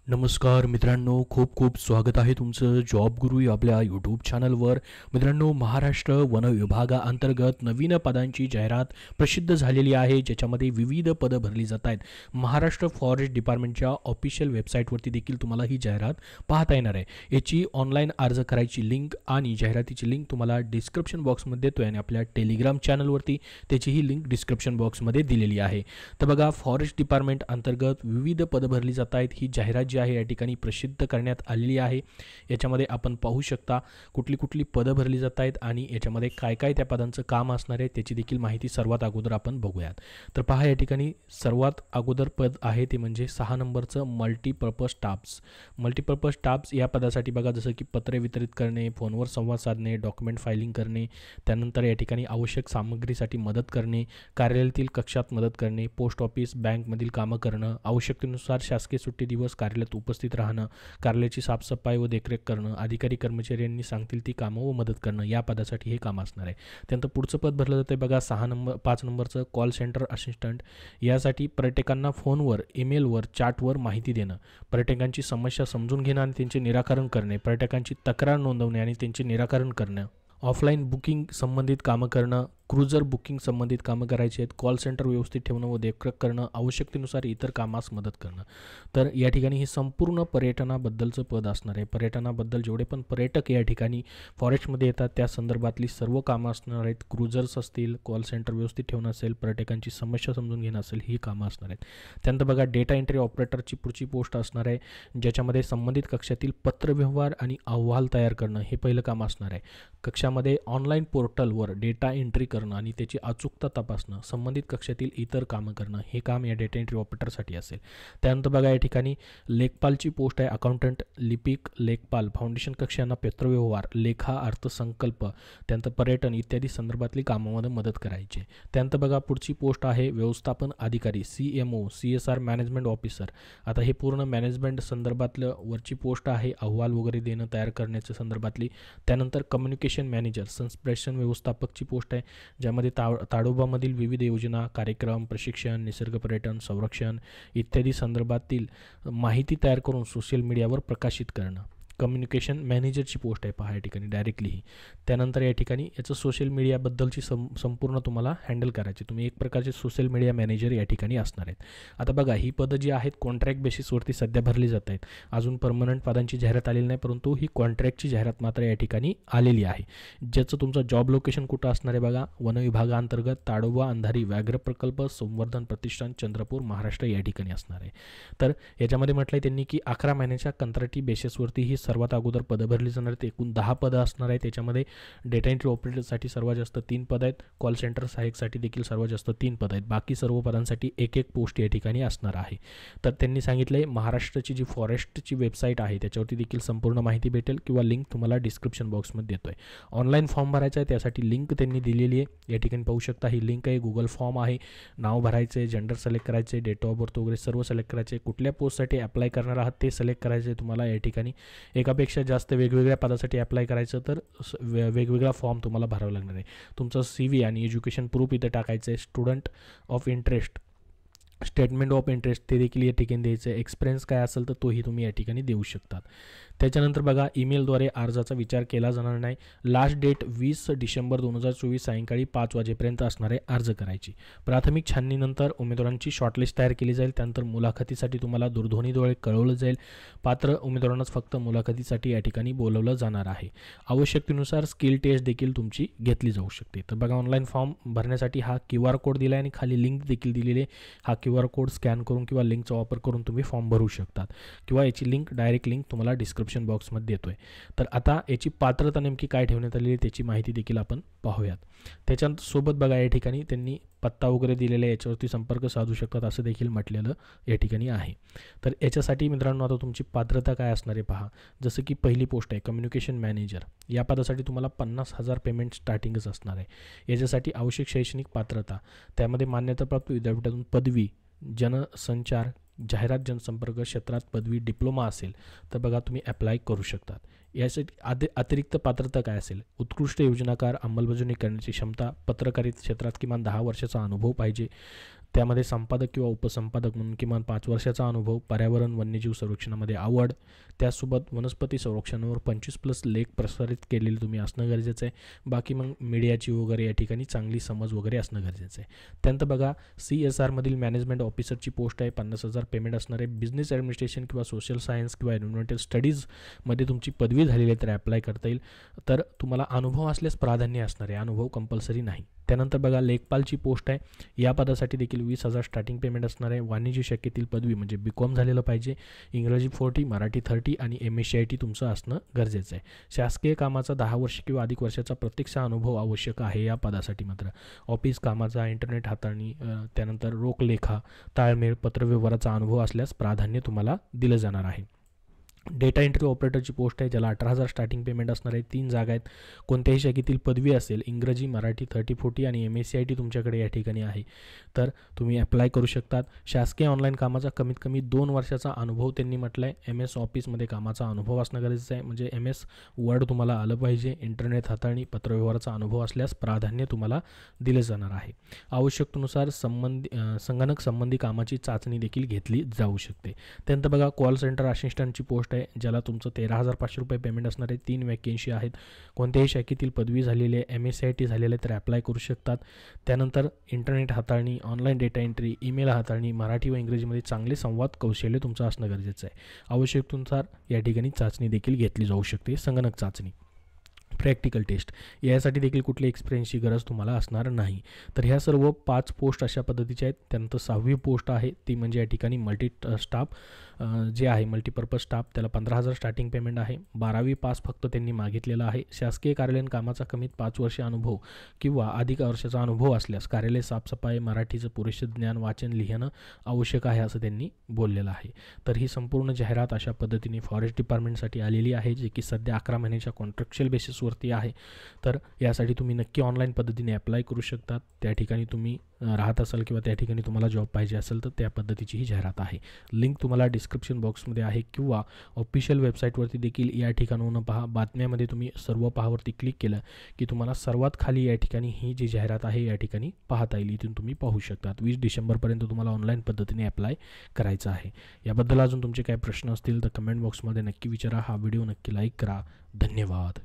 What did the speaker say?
नमस्कार मित्रांनो, खूप खूप स्वागत आहे तुमचं जॉब गुरु या आपल्या यूट्यूब चॅनलवर. मित्रांनो, महाराष्ट्र वन विभागाअंतर्गत नवीन पदांची जाहिरात प्रसिद्ध झालेली आहे, ज्याच्यामध्ये विविध पदं भरली जात आहेत. महाराष्ट्र फॉरेस्ट डिपार्टमेंटच्या ऑफिशियल वेबसाईटवरती देखील तुम्हाला ही जाहिरात पाहता येणार आहे. याची ऑनलाईन अर्ज करायची लिंक आणि जाहिरातीची लिंक तुम्हाला डिस्क्रिप्शन बॉक्समध्ये देतो आहे आणि आपल्या टेलिग्राम चॅनलवरती त्याचीही लिंक डिस्क्रिप्शन बॉक्समध्ये दिलेली आहे. तर बघा, फॉरेस्ट डिपार्टमेंट अंतर्गत विविध पदं भरली जात आहेत. ही जाहिरात जी आहे या ठिकाणी प्रसिद्ध करण्यात आलेली आहे. याच्यामध्ये आपण पाहू शकता कुठली कुठली पदं भरली जात आहेत आणि याच्यामध्ये काय काय त्या पदांचं काम असणार आहे त्याची देखील माहिती सर्वात अगोदर आपण बघूयात. तर पहा, या ठिकाणी सर्वात अगोदर पद आहे ते म्हणजे 6 नंबरचं मल्टीपर्पज स्टाफ्स. मल्टीपर्पज स्टाफ्स या पदासाठी बघा, जसं की पत्रे वितरित करणे, फोनवर संवाद साधणे, डॉक्युमेंट फायलिंग करणे, त्यानंतर या ठिकाणी आवश्यक सामग्रीसाठी मदत करणे, कार्यालयातील कक्षात मदत करणे, पोस्ट ऑफिस बँकमधील कामं करणं, आवश्यकतेनुसार शासकीय सुट्टी दिवस कार्यालयात उपस्थित राहणं, कार्यालयाची साफसफाई व देखरेख करणं, अधिकारी कर्मचाऱ्यांनी सांगतील ती कामं व मदत करणं, या पदासाठी हे काम असणार आहे. त्यानंतर पुढचं पद भरलं जातं बघा, 5 नंबरचं कॉल सेंटर असिस्टंट. यासाठी पर्यटकांना फोनवर, ईमेलवर, चॅटवर माहिती देणं, पर्यटकांची समस्या समजून घेणं आणि त्यांचे निराकरण करणे, पर्यटकांची तक्रार नोंदवणे आणि त्यांचे निराकरण करणं, ऑफलाईन बुकिंग संबंधित कामं करणं, क्रुझर बुकिंग संबंधित कामं करायची आहेत, कॉल सेंटर व्यवस्थित ठेवणं व देखरेख करणं, आवश्यकतेनुसार इतर कामास मदत करणं. तर या ठिकाणी हे संपूर्ण पर्यटनाबद्दलचं पद असणार आहे. पर्यटनाबद्दल जेवढे पण पर्यटक या ठिकाणी फॉरेस्टमध्ये येतात त्या संदर्भातली सर्व कामं असणार आहेत. क्रुझर्स असतील, कॉल सेंटर व्यवस्थित ठेवणं असेल, पर्यटकांची समस्या समजून घेणं असेल, ही कामं असणार आहेत. त्यानंतर बघा, डेटा एंट्री ऑपरेटरची पुढची पोस्ट असणार आहे, ज्याच्यामध्ये संबंधित कक्षातील पत्रव्यवहार आणि अहवाल तयार करणं हे पहिलं काम असणार आहे. कक्षामध्ये ऑनलाईन पोर्टलवर डेटा एंट्री करणं आणि त्याची अचूकता तपासणं, संबंधित कक्षातील इतर कामं करणं, हे काम या डेटा एंट्री ऑपरेटरसाठी असेल. त्यानंतर बघा, या ठिकाणी लेखपालची पोस्ट आहे, अकाउंटंट, लिपिक, लेखपाल, फाउंडेशन कक्षांना पत्रव्यवहार, लेखा, अर्थसंकल्प, त्यानंतर पर्यटन इत्यादी संदर्भातली कामामध्ये मदत करायची. त्यानंतर बघा, पुढची पोस्ट आहे व्यवस्थापन अधिकारी, CMO, CSR मॅनेजमेंट ऑफिसर. आता हे पूर्ण मॅनेजमेंट संदर्भातलं वरची पोस्ट आहे, अहवाल वगैरे देणं तयार करण्याच्या संदर्भातली. त्यानंतर कम्युनिकेशन मॅनेजर, संप्रेषण व्यवस्थापकची पोस्ट आहे, ज्यामध्ये ताडोबामधील विविध योजना, कार्यक्रम, प्रशिक्षण, निसर्ग पर्यटन, संरक्षण इत्यादी संदर्भातील माहिती तयार करून सोशल मीडियावर प्रकाशित करणं. कम्युनिकेशन मॅनेजरची पोस्ट आहे पहा या ठिकाणी डायरेक्टली. त्यानंतर या ठिकाणी याचं सोशल मीडियाबद्दलची संपूर्ण तुम्हाला हँडल करायची, तुम्ही एक प्रकारचे सोशल मीडिया मॅनेजर या ठिकाणी असणार आहेत. आता बघा, ही पदं जी आहेत कॉन्ट्रॅक्ट बेसिसवरती सध्या भरली जात आहेत. अजून परमनंट पदांची जाहिरात आलेली नाही, परंतु ही कॉन्ट्रॅक्टची जाहिरात मात्र या ठिकाणी आलेली आहे. ज्याचं तुमचं जॉब लोकेशन कुठं असणार आहे बघा, वन विभागाअंतर्गत ताडोबा अंधारी व्याघ्र प्रकल्प संवर्धन प्रतिष्ठान, चंद्रपूर, महाराष्ट्र या ठिकाणी असणार आहे. तर याच्यामध्ये म्हटलं आहे त्यांनी की 11 महिन्याच्या कंत्राटी बेसिसवरती ही सर्वात अगोदर पदं भरली जाणार आहेत. एकूण 10 पदं असणार आहेत. त्याच्यामध्ये डेटा एंट्री ऑपरेटरसाठी सर्वात जास्त 3 पदं आहेत, कॉल सेंटर सहाय्यकसाठी देखील सर्वात जास्त 3 पदं आहेत. बाकी सर्व पदांसाठी एक एक पोस्ट या ठिकाणी असणार आहे. तर त्यांनी सांगितलं आहे महाराष्ट्राची जी फॉरेस्टची वेबसाईट आहे त्याच्यावरती देखील संपूर्ण माहिती भेटेल किंवा लिंक तुम्हाला डिस्क्रिप्शन बॉक्समध्ये देतो आहे. ऑनलाईन फॉर्म भरायचा आहे, त्यासाठी लिंक त्यांनी दिलेली आहे. या ठिकाणी पाहू शकता, ही लिंक आहे, गुगल फॉर्म आहे. नाव भरायचं आहे, जेंडर सिलेक्ट करायचं आहे, डेट ऑफ बर्थ वगैरे सर्व सिलेक्ट करायचे आहे. कुठल्या पोस्टसाठी अप्लाय करणार आहात ते सिलेक्ट करायचं आहे तुम्हाला. या ठिकाणी एकापेक्षा जास्त वेगवेगळ्या पदासाठी अप्लाय करायचं तर वेगवेगळा फॉर्म तुम्हाला भरावा लागणार आहे. तुमचं CV आणि एज्युकेशन प्रूफ इथं टाकायचं आहे. Student of interest, statement of interest ते देखील या ठिकाणी द्यायचं आहे. एक्सपिरियन्स काय असेल तर तोही तुम्ही या ठिकाणी देऊ शकतात. त्याच्यानंतर बघा, ईमेलद्वारे अर्जाचा विचार केला जाणार नाही. लास्ट डेट 20 डिसेंबर 2024 सायंकाळी 5 वाजेपर्यंत असणारे अर्ज करायची. प्राथमिक छाननीनंतर उमेदवारांची शॉर्टलिस्ट तयार केली जाईल. त्यानंतर मुलाखतीसाठी तुम्हाला दूरध्वनीद्वारे कळवलं जाईल. पात्र उमेदवारांनाच फक्त मुलाखतीसाठी या ठिकाणी बोलवलं जाणार आहे. आवश्यकतेनुसार स्किल टेस्ट देखील तुमची घेतली जाऊ शकते. तर बघा, ऑनलाईन फॉर्म भरण्यासाठी हा QR कोड दिला आहे आणि खाली लिंक देखील दिलेली आहे. हा QR कोड स्कॅन करून किंवा लिंकचा वापर करून तुम्ही फॉर्म भरू शकतात किंवा याची डायरेक्ट लिंक तुम्हाला डिस्क्रिप्शन बॉक्समध्ये देतोय. तर आता याची पात्रता नेमकी काय ठेवण्यात आलेली आहे त्याची माहिती देखील आपण पाहूयात. त्याच्यासोबत बघा, या ठिकाणी त्यांनी पत्ता वगैरे दिलेला आहे, याच्यावरती संपर्क साधू शकतात असं देखील म्हटलेलं या ठिकाणी आहे. तर याच्यासाठी मित्रांनो आता तुमची पात्रता काय असणार आहे पहा. जसं की पहिली पोस्ट आहे कम्युनिकेशन मॅनेजर. या पदासाठी तुम्हाला 50,000 पेमेंट स्टार्टिंगच असणार आहे. याच्यासाठी आवश्यक शैक्षणिक पात्रता, त्यामध्ये मान्यताप्राप्त विद्यापीठातून पदवी, जनसंचार, जाहिरात जनसंपर्क क्षेत्रात पदवी, डिप्लोमा असेल तर बघा तुम्ही अप्लाय करू शकतात. यासाठी अतिरिक्त पात्रता काय असेल, उत्कृष्ट योजनाकार, अंमलबजावणी करण्याची क्षमता, पत्रकारिता क्षेत्रात किमान 10 वर्षाचा अनुभव पाहिजे, त्यामध्ये संपादक किंवा उपसंपादक म्हणून किमान 5 वर्षाचा अनुभव, पर्यावरण वन्यजीव संरक्षणामध्ये आवड, त्यासोबत वनस्पती संरक्षणावर 25+ लेख प्रसारित केलेले तुम्ही असणं गरजेचं आहे. बाकी मग मीडियाची वगैरे या ठिकाणी चांगली समज वगैरे असणं गरजेचं आहे. त्यानंतर बघा CSR मधील मॅनेजमेंट ऑफिसरची पोस्ट आहे, 50,000 पेमेंट असणार आहे. बिझनेस ॲडमिनिस्ट्रेशन किंवा सोशल सायन्स किंवा एन्व्हायरमेंटल स्टडीजमध्ये तुमची पदवी झालेली आहे तर ॲप्लाय करता येईल. तर तुम्हाला अनुभव असल्यास प्राधान्य असणार आहे, अनुभव कंपल्सरी नाही. त्यानंतर बघा लेखपालची पोस्ट आहे, या पदासाठी देखील 20,000 स्टार्टिंग पेमेंट असणार आहे. वाणिज्य शाखेतील पदवी म्हणजे BCom झालेलं पाहिजे, इंग्रजी 40, मराठी 30 आणि MSc तुमचं असणं गरजेचं आहे. शासकीय कामाचा 10 वर्ष किंवा अधिक वर्षाचा प्रत्यक्ष अनुभव आवश्यक आहे या पदासाठी. मात्र ऑफिस कामाचा, इंटरनेट हाताळणी, त्यानंतर रोख लेखा, ताळमेळ, पत्रव्यवहाराचा अनुभव असल्यास प्राधान्य तुम्हाला दिलं जाणार आहे. डेटा एंट्री ऑपरेटरची पोस्ट आहे, ज्याला 18,000 स्टार्टिंग पेमेंट असणार आहे. 3 जागा आहेत. कोणत्याही शाखेतील पदवी असेल, इंग्रजी, मराठी 30-40 आणि MSc तुमच्याकडे या ठिकाणी आहे तर तुम्ही अप्लाय करू शकतात. शासकीय ऑनलाईन कामाचा कमीत कमी 2 वर्षाचा अनुभव त्यांनी म्हटलं आहे. MS ऑफिसमध्ये कामाचा अनुभव असणं गरजेचं आहे, म्हणजे MS वर्ड तुम्हाला आलं पाहिजे. इंटरनेट हाताळणी, पत्रव्यवहाराचा अनुभव असल्यास प्राधान्य तुम्हाला दिलं जाणार आहे. आवश्यकतेनुसार संगणक संबंधी कामाची चाचणी देखील घेतली जाऊ शकते. त्यानंतर बघा कॉल सेंटर असिस्टंटची पोस्ट आहे, ज्याला तुमचं 13,500 रुपये पेमेंट असणार आहे. 3 वॅकेन्सी आहेत. कोणत्याही शाखेतील पदवी झालेली आहे, MSc झालेलं आहे तर ॲप्लाय करू शकतात. त्यानंतर इंटरनेट हाताळणी, ऑनलाईन डेटा एंट्री, ईमेल हाताळणी, मराठी व इंग्रजीमध्ये चांगले संवाद कौशल्य तुमचं असणं गरजेचं आहे. आवश्यकतेनुसार या ठिकाणी चाचणी देखील घेतली जाऊ शकते, संगणक चाचणी. प्रॅक्टिकल टेस्ट यासाठी देखील कुठली एक्सपिरियन्सची गरज तुम्हाला असणार नाही. तर ह्या सर्व 5 पोस्ट अशा पद्धतीच्या आहेत. त्यानंतर 6वी पोस्ट आहे ती म्हणजे या ठिकाणी स्टाफ जे आहे मल्टीपर्पज स्टाफ, त्याला 15,000 स्टार्टिंग पेमेंट आहे. 12वी पास फक्त त्यांनी मागितलेला आहे. शासकीय कार्यालयीन कामाचा कमीत 5 वर्ष अनुभव किंवा अधिक वर्षाचा अनुभव असल्यास कार्यालय साफसफाई, मराठीचं पुरेसे ज्ञान, वाचन लिहिणं आवश्यक आहे असं त्यांनी बोललेलं आहे. तर ही संपूर्ण जाहिरात अशा पद्धतीने फॉरेस्ट डिपार्टमेंटसाठी आलेली आहे, जे की सध्या 11 महिन्याच्या कॉन्ट्रॅक्च्युअल बेसिसवरती आहे. तर यासाठी तुम्ही नक्की ऑनलाईन पद्धतीने अप्लाय करू शकतात. त्या ठिकाणी तुम्ही राहत असाल किंवा त्या ठिकाणी तुम्हाला जॉब पाहिजे असेल तर त्या पद्धतीची ही जाहिरात आहे. लिंक तुम्हाला डिस्क्रिप्शन बॉक्समध्ये आहे किंवा ऑफिशियल वेबसाईटवरती देखील या ठिकाणाहून पहा. बातम्यामध्ये तुम्ही सर्व पहावरती क्लिक केलं की तुम्हाला सर्वात खाली या ठिकाणी ही जी जाहिरात आहे या ठिकाणी पाहता येईल. इथून तुम्ही पाहू शकतात. 20 डिसेंबरपर्यंत तुम्हाला ऑनलाईन पद्धतीने अप्लाय करायचं आहे. याबद्दल अजून तुमचे काही प्रश्न असतील तर कमेंट बॉक्समध्ये नक्की विचारा. हा व्हिडिओ नक्की लाईक करा. धन्यवाद.